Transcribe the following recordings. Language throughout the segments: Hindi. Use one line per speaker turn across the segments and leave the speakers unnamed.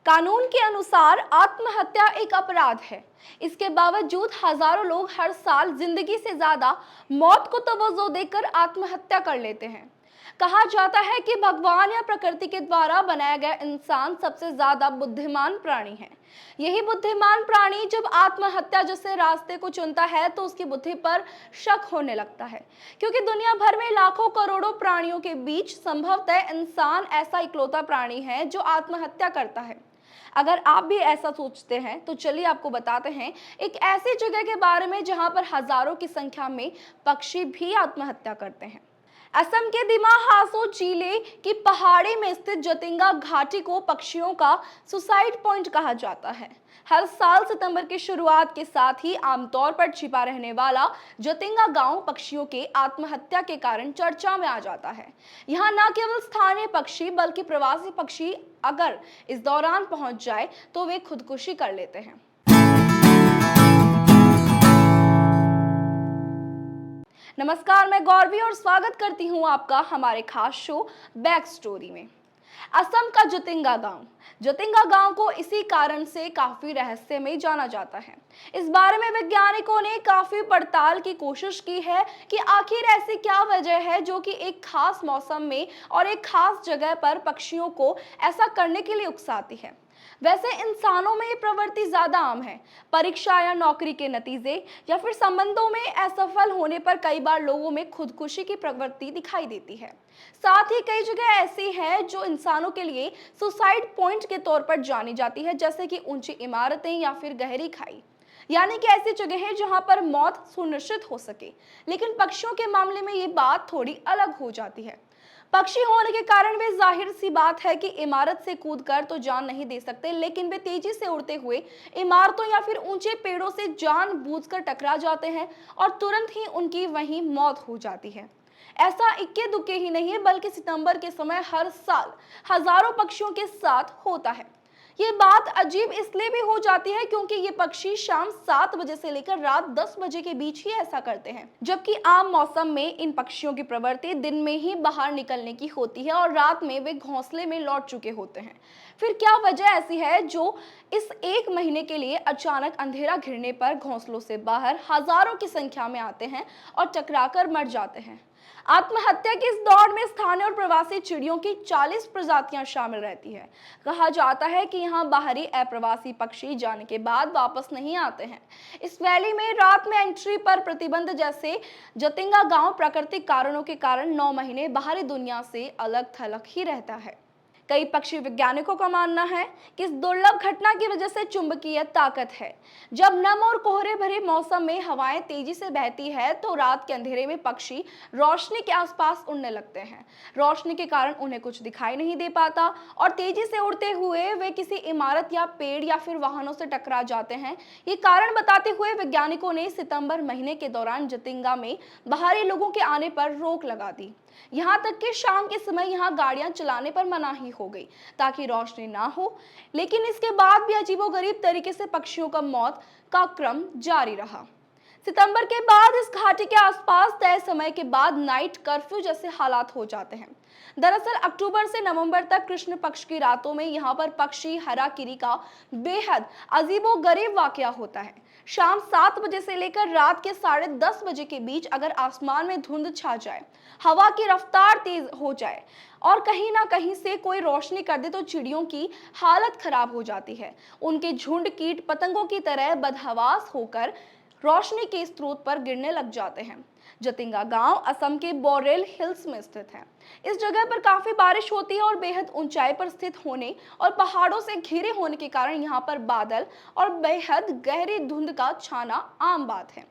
कानून के अनुसार आत्महत्या एक अपराध है। इसके बावजूद हजारों लोग हर साल जिंदगी से ज्यादा मौत को तवज्जो देकर आत्महत्या कर लेते हैं। कहा जाता है कि भगवान या प्रकृति के द्वारा बनाया गया इंसान सबसे ज्यादा बुद्धिमान प्राणी है। यही बुद्धिमान प्राणी जब आत्महत्या जैसे रास्ते को चुनता है तो उसकी बुद्धि पर शक होने लगता है, क्योंकि दुनिया भर में लाखों करोड़ों प्राणियों के बीच संभवतः इंसान ऐसा इकलौता प्राणी है जो आत्महत्या करता है। अगर आप भी ऐसा सोचते हैं तो चलिए आपको बताते हैं एक ऐसी जगह के बारे में जहां पर हजारों की संख्या में पक्षी भी आत्महत्या करते हैं। असम के दिमा हासो जिले की पहाड़ी में स्थित जतिंगा घाटी को पक्षियों का सुसाइड पॉइंट कहा जाता है। हर साल सितंबर की शुरुआत के साथ ही आमतौर पर छिपा रहने वाला जतिंगा गांव पक्षियों के आत्महत्या के कारण चर्चा में आ जाता है। यहाँ न केवल स्थानीय पक्षी बल्कि प्रवासी पक्षी अगर इस दौरान पहुंच जाए तो वे खुदकुशी कर लेते हैं। नमस्कार, मैं गौरवी और स्वागत करती हूं आपका हमारे खास शो बैक स्टोरी में। असम का जतिंगा गांव को इसी कारण से काफी रहस्यमय जाना जाता है। इस बारे में वैज्ञानिकों ने काफी पड़ताल की कोशिश की है कि आखिर ऐसी क्या वजह है जो कि एक खास मौसम में और एक खास जगह पर पक्षियों को ऐसा करने के लिए उकसाती है। वैसे इंसानों में ये प्रवृत्ति ज्यादा आम है। परीक्षा या नौकरी के नतीजे या फिर संबंधों में असफल होने पर कई बार लोगों में खुदकुशी की प्रवृत्ति दिखाई देती है। साथ ही कई जगह ऐसी है जो इंसानों के लिए सुसाइड पॉइंट के तौर पर जानी जाती है, जैसे कि ऊंची इमारतें या फिर गहरी खाई, यानी कि ऐसी जगह है जहां पर मौत सुनिश्चित हो सके। लेकिन पक्षियों के मामले में ये बात थोड़ी अलग हो जाती है। पक्षी होने के कारण वे जाहिर सी बात है कि इमारत से कूदकर तो जान नहीं दे सकते, लेकिन वे तेजी से उड़ते हुए इमारतों या फिर ऊंचे पेड़ों से जानबूझकर टकरा जाते हैं और तुरंत ही उनकी वहीं मौत हो जाती है। ऐसा इक्के दुक्के ही नहीं है, बल्कि सितंबर के समय हर साल हजारों पक्षियों के साथ होता है। ये बात अजीब इसलिए भी हो जाती है क्योंकि ये पक्षी शाम 7 बजे से लेकर रात 10 बजे के बीच ही ऐसा करते हैं, जबकि आम मौसम में इन पक्षियों की प्रवृत्ति दिन में ही बाहर निकलने की होती है और रात में वे घोंसले में लौट चुके होते हैं। फिर क्या वजह ऐसी है जो इस एक महीने के लिए अचानक अंधेरा घिरने पर घोंसलों से बाहर हजारों की संख्या में आते हैं और टकराकर मर जाते हैं? आत्महत्या की इस दौड़ में स्थानीय और प्रवासी चिड़ियों की 40 प्रजातियां शामिल रहती है। कहा जाता है कि यहाँ बाहरी अप्रवासी पक्षी जाने के बाद वापस नहीं आते हैं। इस वैली में रात में एंट्री पर प्रतिबंध जैसे जतिंगा गांव प्राकृतिक कारणों के कारण 9 महीने बाहरी दुनिया से अलग थलग ही रहता है। कई पक्षी वैज्ञानिकों का मानना है कि इस दुर्लभ घटना की वजह से चुंबकीय ताकत है। जब नम और कोहरे भरे मौसम में हवाएं तेजी से बहती है तो रात के अंधेरे में पक्षी रोशनी के आसपास उड़ने लगते हैं। रोशनी के कारण उन्हें कुछ दिखाई नहीं दे पाता और तेजी से उड़ते हुए वे किसी इमारत या पेड़ या फिर वाहनों से टकरा जाते हैं। ये कारण बताते हुए वैज्ञानिकों ने सितंबर महीने के दौरान जतिंगा में बाहरी लोगों के आने पर रोक लगा दी। यहाँ तक कि शाम के समय यहाँ गाड़ियां चलाने पर मनाही हो गई ताकि रोशनी ना हो। लेकिन इसके बाद भी अजीबोगरीब तरीके से पक्षियों का मौत का क्रम जारी रहा। सितंबर के बाद इस घाटी के आसपास तय समय के बाद नाइट कर्फ्यू जैसे हालात हो जाते हैं। दरअसल अक्टूबर से नवंबर तक कृष्ण पक्ष की रातों में यहाँ पर पक्षी हराकिरी का बेहद अजीबोगरीब वाकया होता है। शाम 7 बजे से लेकर रात के 10:30 बजे के बीच अगर आसमान में धुंध छा जाए, हवा की रफ्तार तेज हो जाए और कहीं ना कहीं से कोई रोशनी कर दे तो चिड़ियों की हालत खराब हो जाती है। उनके झुंड कीट पतंगों की तरह बदहवास होकर रोशनी के स्रोत पर गिरने लग जाते हैं। जतिंगा गांव असम के बोरेल हिल्स में स्थित है। इस जगह पर काफी बारिश होती है और बेहद ऊंचाई पर स्थित होने और पहाड़ों से घिरे होने के कारण यहाँ पर बादल और बेहद गहरी धुंध का छाना आम बात है।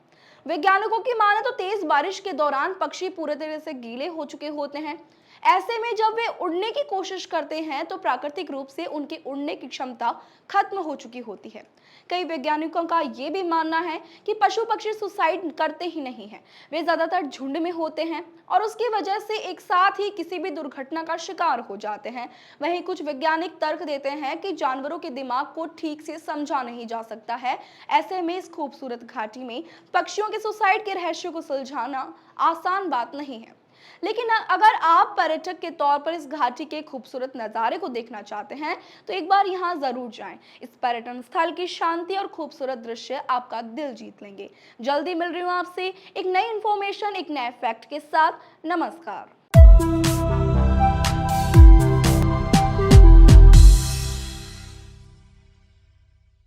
वैज्ञानिकों की माने तो तेज बारिश के दौरान पक्षी पूरे तरह से गीले हो चुके होते हैं। ऐसे में जब वे उड़ने की कोशिश करते हैं तो प्राकृतिक रूप से उनकी उड़ने की क्षमता खत्म हो चुकी होती है। कई वैज्ञानिकों का यह भी मानना है कि पशु पक्षी सुसाइड करते ही नहीं हैं, वे ज्यादातर झुंड में होते हैं और उसकी वजह से एक साथ ही किसी भी दुर्घटना का शिकार हो जाते हैं। वहीं कुछ वैज्ञानिक तर्क देते हैं कि जानवरों के दिमाग को ठीक से समझा नहीं जा सकता है। ऐसे में इस खूबसूरत घाटी में पक्षियों के सुसाइड के रहस्य को सुलझाना आसान बात नहीं है। लेकिन अगर आप पर्यटक के तौर पर इस घाटी के खूबसूरत नज़ारे को देखना चाहते हैं तो एक बार यहाँ जरूर जाएं। इस पर्यटन स्थल की शांति और खूबसूरत दृश्य आपका दिल जीत लेंगे। जल्दी मिल रही हूँ आपसे एक नई इंफॉर्मेशन, एक नए फैक्ट के साथ। नमस्कार।